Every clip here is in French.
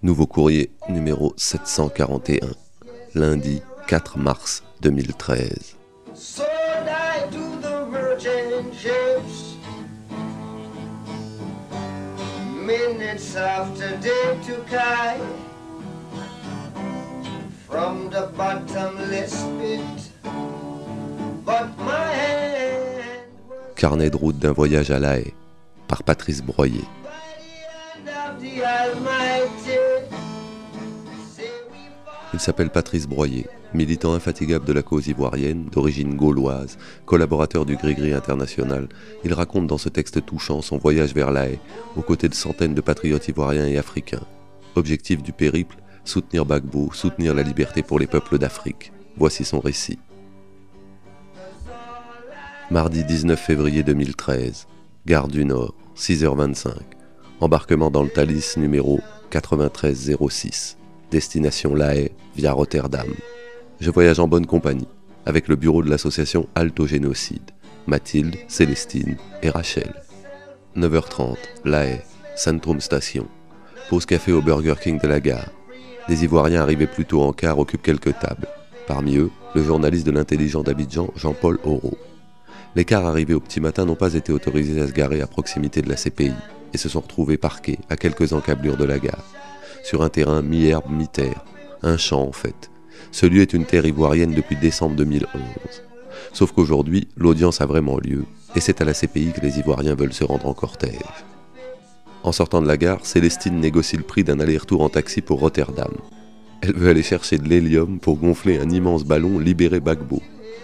Nouveau courrier numéro 741, lundi 4 mars 2013. So die to the virgin ships. Minutes after day to Kai, from the bottomless pit, but my hand. Carnet de route d'un voyage à La Haye, par Patrice Broyer. Il s'appelle Patrice Broyer, militant infatigable de la cause ivoirienne, d'origine gauloise, collaborateur du Gris-Gris international. Il raconte dans ce texte touchant son voyage vers La Haye, aux côtés de centaines de patriotes ivoiriens et africains. Objectif du périple, soutenir Gbagbo, soutenir la liberté pour les peuples d'Afrique. Voici son récit. Mardi 19 février 2013, gare du Nord, 6h25. Embarquement dans le Thalys numéro 9306. Destination La Haye via Rotterdam. Je voyage en bonne compagnie, avec le bureau de l'association Alto Génocide, Mathilde, Célestine et Rachel. 9h30, La Haye, Centrum Station. Pause café au Burger King de la gare. Des Ivoiriens arrivés plus tôt en car occupent quelques tables. Parmi eux, le journaliste de l'intelligent d'Abidjan, Jean-Paul Auro. Les cars arrivés au petit matin n'ont pas été autorisés à se garer à proximité de la CPI et se sont retrouvés parqués à quelques encablures de la gare. Sur un terrain mi-herbe, mi-terre. Un champ en fait. Ce lieu est une terre ivoirienne depuis décembre 2011. Sauf qu'aujourd'hui, l'audience a vraiment lieu, et c'est à la CPI que les Ivoiriens veulent se rendre en cortège. En sortant de la gare, Célestine négocie le prix d'un aller-retour en taxi pour Rotterdam. Elle veut aller chercher de l'hélium pour gonfler un immense ballon libéré Gbagbo,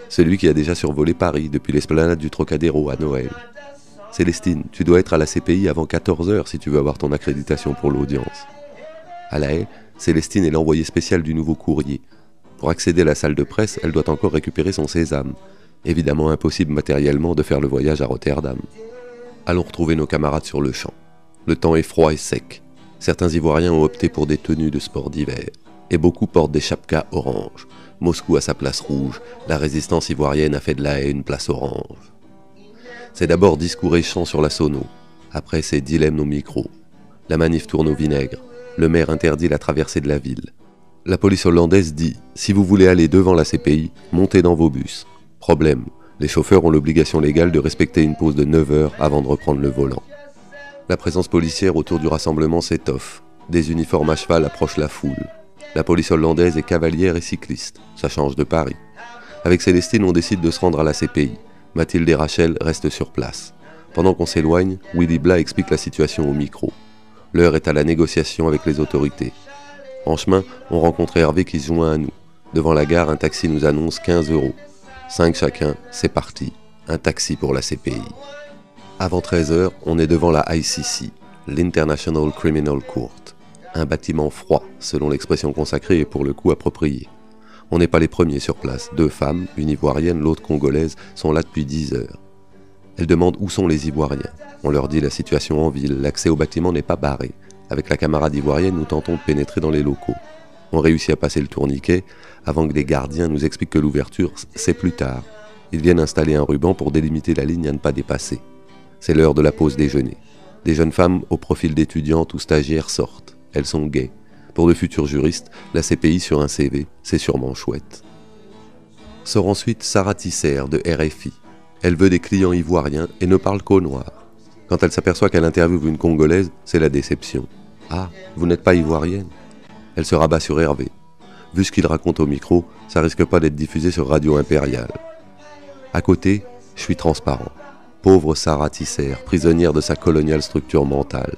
celui qui a déjà survolé Paris depuis l'esplanade du Trocadéro à Noël. Célestine, tu dois être à la CPI avant 14h si tu veux avoir ton accréditation pour l'audience. À La Haye, Célestine est l'envoyée spéciale du nouveau courrier. Pour accéder à la salle de presse, elle doit encore récupérer son sésame. Évidemment impossible matériellement de faire le voyage à Rotterdam. Allons retrouver nos camarades sur le champ. Le temps est froid et sec. Certains Ivoiriens ont opté pour des tenues de sport d'hiver. Et beaucoup portent des chapkas orange. Moscou a sa place rouge. La résistance ivoirienne a fait de La Haye une place orange. C'est d'abord discours et chant sur la sono. Après, c'est dilemme au micro. La manif tourne au vinaigre. Le maire interdit la traversée de la ville. La police hollandaise dit « Si vous voulez aller devant la CPI, montez dans vos bus ». Problème, les chauffeurs ont l'obligation légale de respecter une pause de 9 heures avant de reprendre le volant. La présence policière autour du rassemblement s'étoffe. Des uniformes à cheval approchent la foule. La police hollandaise est cavalière et cycliste. Ça change de Paris. Avec Célestine, on décide de se rendre à la CPI. Mathilde et Rachel restent sur place. Pendant qu'on s'éloigne, Willy Blas explique la situation au micro. L'heure est à la négociation avec les autorités. En chemin, on rencontre Hervé qui se joint à nous. Devant la gare, un taxi nous annonce 15 €. 5 chacun, c'est parti. Un taxi pour la CPI. Avant 13h, on est devant la ICC, l'International Criminal Court. Un bâtiment froid, selon l'expression consacrée et pour le coup appropriée. On n'est pas les premiers sur place. 2 femmes, une ivoirienne, l'autre congolaise, sont là depuis 10 heures. Elles demandent où sont les Ivoiriens. On leur dit la situation en ville, l'accès au bâtiment n'est pas barré. Avec la camarade ivoirienne, nous tentons de pénétrer dans les locaux. On réussit à passer le tourniquet avant que des gardiens nous expliquent que l'ouverture, c'est plus tard. Ils viennent installer un ruban pour délimiter la ligne à ne pas dépasser. C'est l'heure de la pause déjeuner. Des jeunes femmes au profil d'étudiantes ou stagiaires sortent. Elles sont gaies. Pour de futurs juristes, la CPI sur un CV, c'est sûrement chouette. Sort ensuite Sarah Tisser de RFI. Elle veut des clients ivoiriens et ne parle qu'au noir. Quand elle s'aperçoit qu'elle interviewe une Congolaise, c'est la déception. « Ah, vous n'êtes pas ivoirienne ?» Elle se rabat sur Hervé. Vu ce qu'il raconte au micro, ça risque pas d'être diffusé sur Radio Impériale. À côté, je suis transparent. Pauvre Sarah Tisser, prisonnière de sa coloniale structure mentale.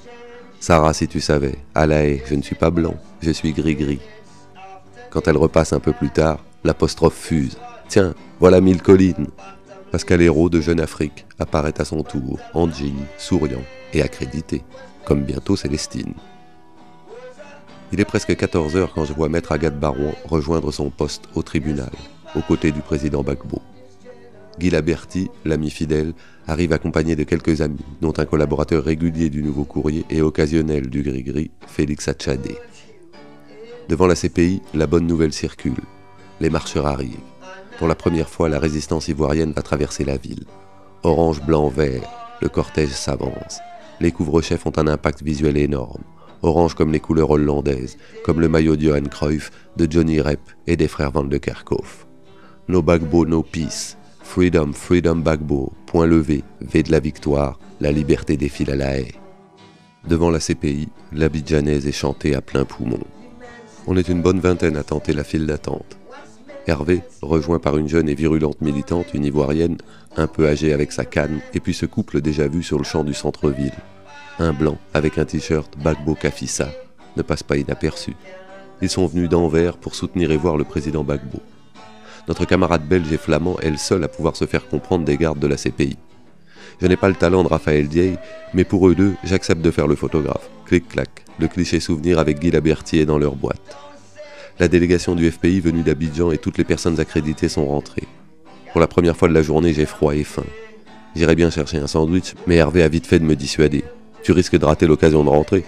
Sarah, si tu savais, à La Haye, je ne suis pas blanc, je suis gris-gris. Quand elle repasse un peu plus tard, l'apostrophe fuse. Tiens, voilà 1000 collines. Pascal Hérault de Jeune Afrique apparaît à son tour, en jean, souriant et accrédité, comme bientôt Célestine. Il est presque 14h quand je vois Maître Agathe Barouan rejoindre son poste au tribunal, aux côtés du président Gbagbo. Guy Laberty, l'ami fidèle, arrive accompagné de quelques amis, dont un collaborateur régulier du Nouveau Courrier et occasionnel du Gris-Gris, Félix Hatchadé. Devant la CPI, la bonne nouvelle circule. Les marcheurs arrivent. Pour la première fois, la résistance ivoirienne va traverser la ville. Orange, blanc, vert, le cortège s'avance. Les couvre-chefs ont un impact visuel énorme. orange comme les couleurs hollandaises, comme le maillot de Johan Cruyff, de Johnny Rep et des frères Van de Kerkhoff. No Gbagbo, no peace. Freedom, freedom Gbagbo. Point levé, V de la victoire, la liberté défile à La Haye. Devant la CPI, l'abidjanaise est chantée à plein poumon. On est une bonne vingtaine à tenter la file d'attente. Hervé, rejoint par une jeune et virulente militante, une ivoirienne, un peu âgée avec sa canne, et puis ce couple déjà vu sur le champ du centre-ville. Un blanc avec un t-shirt Gbagbo Kafissa ne passe pas inaperçu. Ils sont venus d'Anvers pour soutenir et voir le président Gbagbo. Notre camarade belge et flamand est le seul à pouvoir se faire comprendre des gardes de la CPI. Je n'ai pas le talent de Raphaël Dieye, mais pour eux deux, j'accepte de faire le photographe. Clic-clac, le cliché souvenir avec Guy Labertier dans leur boîte. La délégation du FPI venue d'Abidjan et toutes les personnes accréditées sont rentrées. Pour la première fois de la journée, j'ai froid et faim. J'irais bien chercher un sandwich, mais Hervé a vite fait de me dissuader. Tu risques de rater l'occasion de rentrer.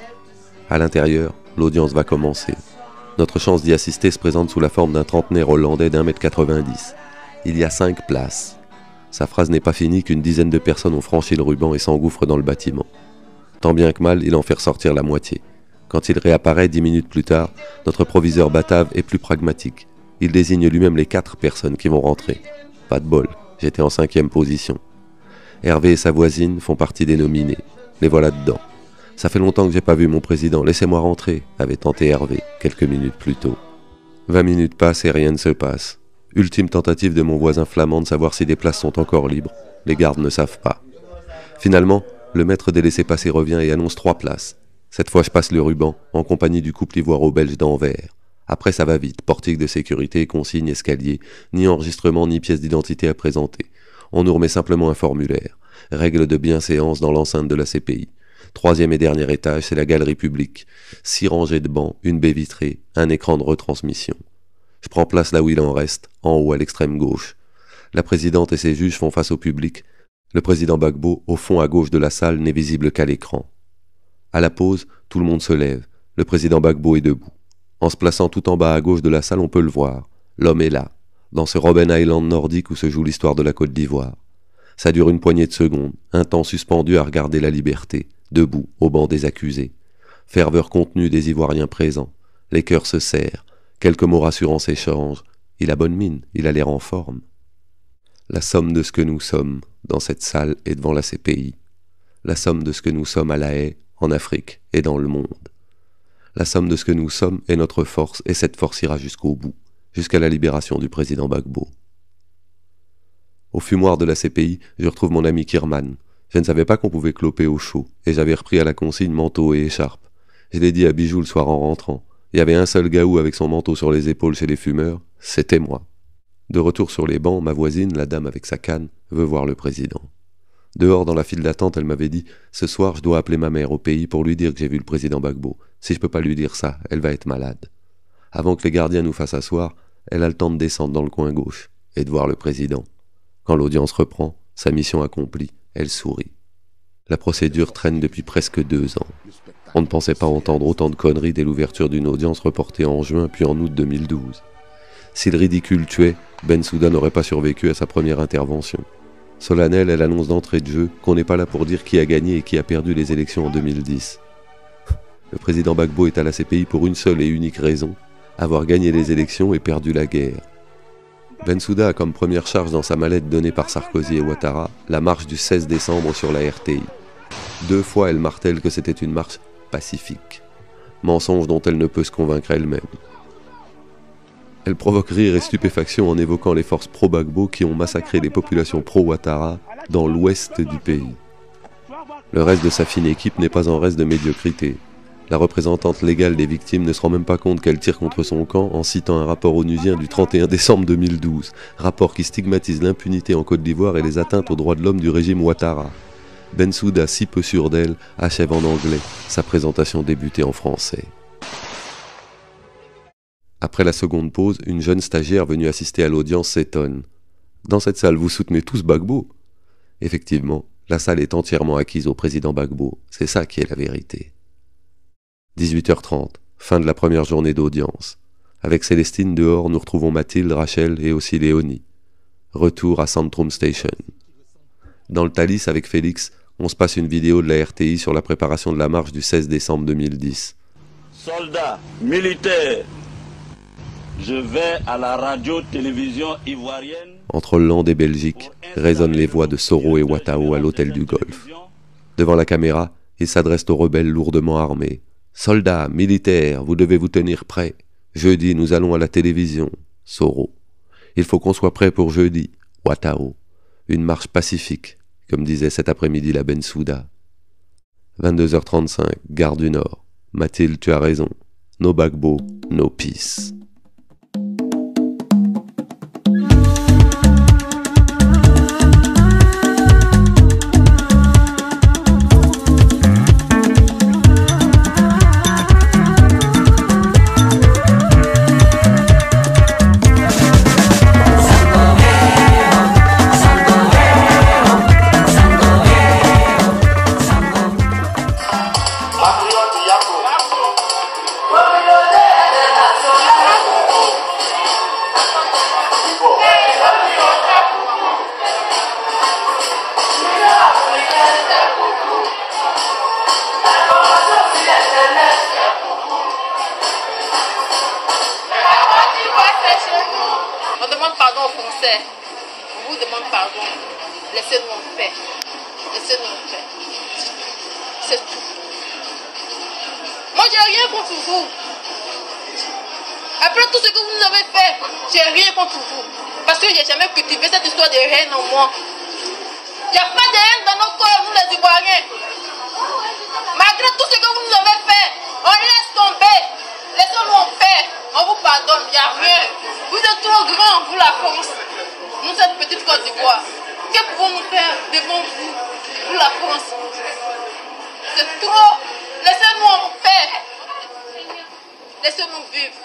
À l'intérieur, l'audience va commencer. Notre chance d'y assister se présente sous la forme d'un trentenaire hollandais d'1,90 m. Il y a 5 places. Sa phrase n'est pas finie qu'une dizaine de personnes ont franchi le ruban et s'engouffrent dans le bâtiment. Tant bien que mal, il en fait ressortir la moitié. Quand il réapparaît 10 minutes plus tard, notre proviseur batave est plus pragmatique. Il désigne lui-même les 4 personnes qui vont rentrer. Pas de bol, j'étais en 5e position. Hervé et sa voisine font partie des nominés. Les voilà dedans. Ça fait longtemps que j'ai pas vu mon président, laissez-moi rentrer, avait tenté Hervé, quelques minutes plus tôt. 20 minutes passent et rien ne se passe. Ultime tentative de mon voisin flamand de savoir si des places sont encore libres. Les gardes ne savent pas. Finalement, le maître des laissez-passer revient et annonce 3 places. Cette fois, je passe le ruban, en compagnie du couple ivoiro-belge d'Anvers. Après, ça va vite, portique de sécurité, consigne, escalier, ni enregistrement, ni pièce d'identité à présenter. On nous remet simplement un formulaire. Règle de bienséance dans l'enceinte de la CPI. 3e et dernier étage, c'est la galerie publique. 6 rangées de bancs, une baie vitrée, un écran de retransmission. Je prends place là où il en reste, en haut à l'extrême gauche. La présidente et ses juges font face au public. Le président Gbagbo, au fond à gauche de la salle, n'est visible qu'à l'écran. À la pause, tout le monde se lève. Le président Gbagbo est debout. En se plaçant tout en bas à gauche de la salle, on peut le voir. L'homme est là, dans ce Robben Island nordique où se joue l'histoire de la Côte d'Ivoire. Ça dure une poignée de secondes, un temps suspendu à regarder la liberté, debout, au banc des accusés. Ferveur contenue des Ivoiriens présents. Les cœurs se serrent. Quelques mots rassurants s'échangent. Il a bonne mine, il a l'air en forme. La somme de ce que nous sommes, dans cette salle et devant la CPI. La somme de ce que nous sommes à La Haye, en Afrique et dans le monde. La somme de ce que nous sommes est notre force, et cette force ira jusqu'au bout, jusqu'à la libération du président Gbagbo. Au fumoir de la CPI, je retrouve mon ami Kirman. Je ne savais pas qu'on pouvait cloper au chaud, et j'avais repris à la consigne manteau et écharpe. Je l'ai dit à Bijou le soir en rentrant. Il y avait un seul gaou avec son manteau sur les épaules chez les fumeurs, c'était moi. De retour sur les bancs, ma voisine, la dame avec sa canne, veut voir le président. Dehors, dans la file d'attente, elle m'avait dit « Ce soir, je dois appeler ma mère au pays pour lui dire que j'ai vu le président Gbagbo. Si je peux pas lui dire ça, elle va être malade. » Avant que les gardiens nous fassent asseoir, elle a le temps de descendre dans le coin gauche et de voir le président. Quand l'audience reprend, sa mission accomplie, elle sourit. La procédure traîne depuis presque 2 ans. On ne pensait pas entendre autant de conneries dès l'ouverture d'une audience reportée en juin puis en août 2012. Si le ridicule tuait, Bensouda n'aurait pas survécu à sa première intervention. Solennelle, elle annonce d'entrée de jeu qu'on n'est pas là pour dire qui a gagné et qui a perdu les élections en 2010. Le président Gbagbo est à la CPI pour une seule et unique raison, avoir gagné les élections et perdu la guerre. Bensouda a comme première charge dans sa mallette donnée par Sarkozy et Ouattara la marche du 16 décembre sur la RTI. 2 fois, elle martèle que c'était une marche pacifique. Mensonge dont elle ne peut se convaincre elle-même. Elle provoque rire et stupéfaction en évoquant les forces pro-Gbagbo qui ont massacré les populations pro-Ouattara dans l'ouest du pays. Le reste de sa fine équipe n'est pas en reste de médiocrité. La représentante légale des victimes ne se rend même pas compte qu'elle tire contre son camp en citant un rapport onusien du 31 décembre 2012, rapport qui stigmatise l'impunité en Côte d'Ivoire et les atteintes aux droits de l'homme du régime Ouattara. Bensouda, si peu sûr d'elle, achève en anglais, sa présentation débutée en français. Après la seconde pause, une jeune stagiaire venue assister à l'audience s'étonne. « Dans cette salle, vous soutenez tous Gbagbo ?» Effectivement, la salle est entièrement acquise au président Gbagbo, c'est ça qui est la vérité. 18h30, fin de la première journée d'audience. Avec Célestine dehors, nous retrouvons Mathilde, Rachel et aussi Léonie. Retour à Centrum Station. Dans le Thalys avec Félix, on se passe une vidéo de la RTI sur la préparation de la marche du 16 décembre 2010. Soldats, militaires, je vais à la radio-télévision ivoirienne. Entre Hollande et Belgique résonnent les voix de Soro et Ouattao à l'hôtel du Golfe. Devant la caméra, ils s'adressent aux rebelles lourdement armés. « Soldats, militaires, vous devez vous tenir prêts. Jeudi, nous allons à la télévision. » Soro. « Il faut qu'on soit prêt pour jeudi. » Ouattao. Une marche pacifique, comme disait cet après-midi la Bensouda. 22h35, gare du Nord. Mathilde, tu as raison. No Gbagbo, no peace. On demande pardon aux Français. On vous demande pardon. Laissez-nous en paix. Laissez-nous en paix. C'est tout. Moi, j'ai rien contre vous. Après tout ce que vous nous avez fait, j'ai rien contre vous. Parce que j'ai jamais cultivé cette histoire de haine en moi. Il n'y a pas de haine dans nos corps, nous les Ivoiriens. Malgré tout ce que vous nous avez fait, on laisse tomber. Laissez-nous en paix. On vous pardonne, il n'y a rien. Vous êtes trop grand pour la France. Nous, cette petite Côte d'Ivoire. Que pouvons-nous faire devant vous, pour la France? C'est trop. Laissez-nous en paix. Laissez-nous vivre.